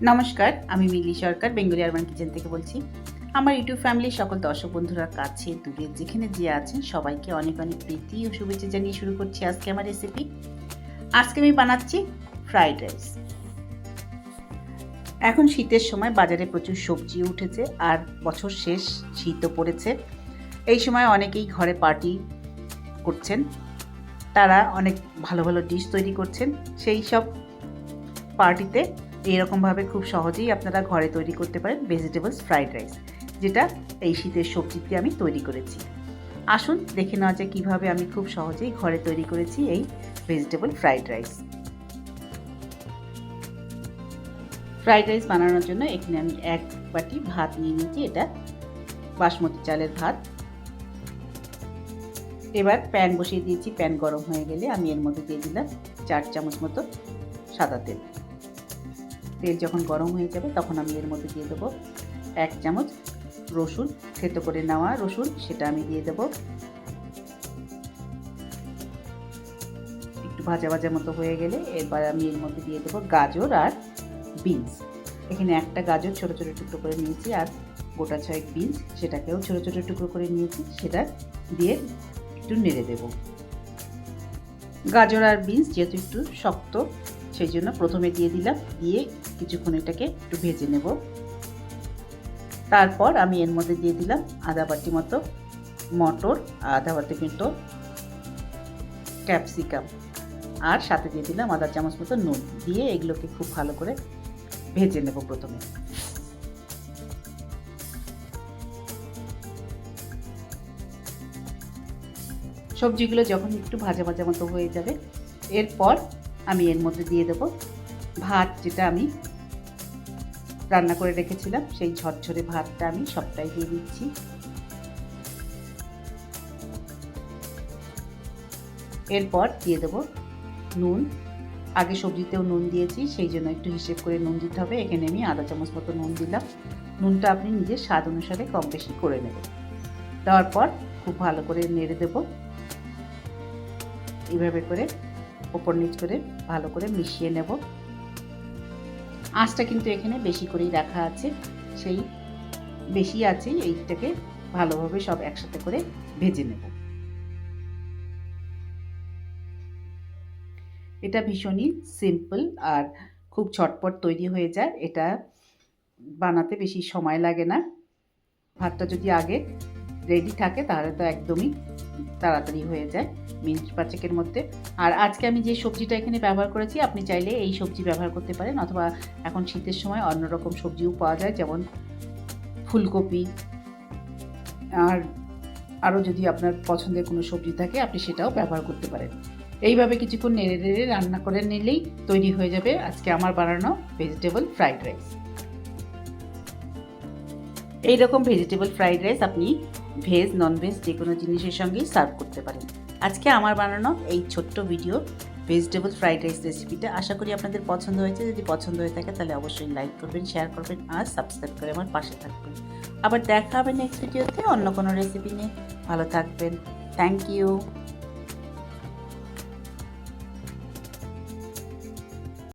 নমস্কার, আমি মিলি সরকার Bengali urban kitchen থেকে বলছি। আমার ইউটিউব ফ্যামিলির সকল দর্শক বন্ধুরা কাছে দূরে যেখানে যে আছেন সবাইকে অনেক অনেক প্রীতি ও শুভেচ্ছা জানিয়ে শুরু করছি আজকে আমার রেসিপি। আজকে আমি বানাচ্ছি ফ্রাইড রাইস। এখন শীতের সময় বাজারে প্রচুর সবজি উঠেছে আর বছর শেষ শীতও পড়েছে। এই সময় অনেকেই ঘরে পার্টি করছেন, তারা অনেক ভালো ভালো ডিশ তৈরি করছেন। সেই সব পার্টিতে এইরকমভাবে খুব সহজেই আপনারা ঘরে তৈরি করতে পারেন ভেজিটেবলস ফ্রাইড রাইস, যেটা এই শীতের সবজি দিয়ে আমি তৈরি করেছি। আসুন দেখে নেওয়া যায় কীভাবে আমি খুব সহজেই ঘরে তৈরি করেছি এই vegetable fried rice. Fried rice বানানোর জন্য এখানে আমি 1 বাটি ভাত নিয়ে নিয়েছি, এটা বাসমতি চালের ভাত। এবার প্যান বসিয়ে দিয়েছি, প্যান গরম হয়ে গেলে আমি এর মধ্যে দিয়ে দিলাম 4 চামচ মতো সাদা তেল। তেল যখন গরম হয়ে যাবে তখন আমি এর মধ্যে দিয়ে দেবো 1 চামচ রসুন, থেতো করে নেওয়া রসুন, সেটা আমি দিয়ে দেবো। একটু ভাজা ভাজা মতো হয়ে গেলে এরপর আমি এর মধ্যে দিয়ে দেবো গাজর আর বিনস। এখানে একটা গাজর ছোটো ছোটো টুকরো করে নিয়েছি আর গোটা 6 বিনস, সেটাকেও ছোটো ছোটো টুকরো করে নিয়েছি, সেটা দিয়ে একটু নেড়ে দেব। গাজর আর বিনস যেহেতু একটু শক্ত সেই জন্য প্রথমে দিয়ে দিলাম, দিয়ে কিছুক্ষণ এটাকে একটু ভেজে নেব। তারপর আমি এর মধ্যে দিয়ে দিলাম আধা বাটি মতো মটর, আধা বাটি মতো ক্যাপসিকাম, আর সাথে দিয়ে দিলাম আধা চামচ মতো নুন, দিয়ে এগুলোকে খুব ভালো করে ভেজে নেব। প্রথমে সবজিগুলো যখন একটু ভাজা ভাজা মতো হয়ে যাবে এরপর আমি এর মধ্যে দিয়ে দেব ভাত, যেটা আমি রান্না করে রেখেছিলাম, সেই ঝরঝরে ভাতটা আমি সবটাই দিয়ে দিচ্ছি। এরপর দিয়ে দেব নুন। আগে সবজিতেও নুন দিয়েছি, সেই জন্য একটু হিসেব করে নুন দিতে হবে। এখানে আমি আধা চামচ মতো নুন দিলাম। নুনটা আপনি নিজের স্বাদ অনুসারে কম বেশি করে নেবেন। দেওয়ার পর খুব ভালো করে নেড়ে দেব। এইভাবে করে ওপর নিচ করে ভালো করে মিশিয়ে নেব। আঁচটা কিন্তু এখানে বেশি করেই রাখা আছে, সেই বেশি আছে এইটাকে ভালোভাবে সব একসাথে করে ভেজে নেব। এটা ভীষণই সিম্পল আর খুব ঝটপট তৈরি হয়ে যায়। এটা বানাতে বেশি সময় লাগে না। ভাতটা যদি আগে রেডি থাকে তাহলে তো একদমই তাড়াতাড়ি হয়ে যায়, মিনিট 5-এর মধ্যে। আর আজকে আমি যে সবজিটা এখানে ব্যবহার করেছি, আপনি চাইলে এই সবজি ব্যবহার করতে পারেন, অথবা এখন শীতের সময় অন্যরকম সবজিও পাওয়া যায়, যেমন ফুলকপি, আর আরও যদি আপনার পছন্দের কোনো সবজি থাকে আপনি সেটাও ব্যবহার করতে পারেন। এইভাবে কিছুক্ষণ নেড়ে নেড়ে রান্না করে নিলেই তৈরি হয়ে যাবে আজকে আমার বানানো ভেজিটেবল ফ্রাইড রাইস। এইরকম ভেজিটেবল ফ্রাইড রাইস আপনি ভেজ নন ভেজ যে কোনো জিনিসের সঙ্গেই সার্ভ করতে পারেন। আজকে আমার বানানো এই ছোট্ট ভিডিও ভেজিটেবল ফ্রাইড রাইস রেসিপিটা আশা করি আপনাদের পছন্দ হয়েছে। যদি পছন্দ হয়ে থাকে তাহলে অবশ্যই লাইক করবেন, শেয়ার করবেন আর সাবস্ক্রাইব করে আমার পাশে থাকবেন। আবার দেখা হবে নেক্সট ভিডিওতে অন্য কোনো রেসিপি নিয়ে। ভালো থাকবেন। Thank you.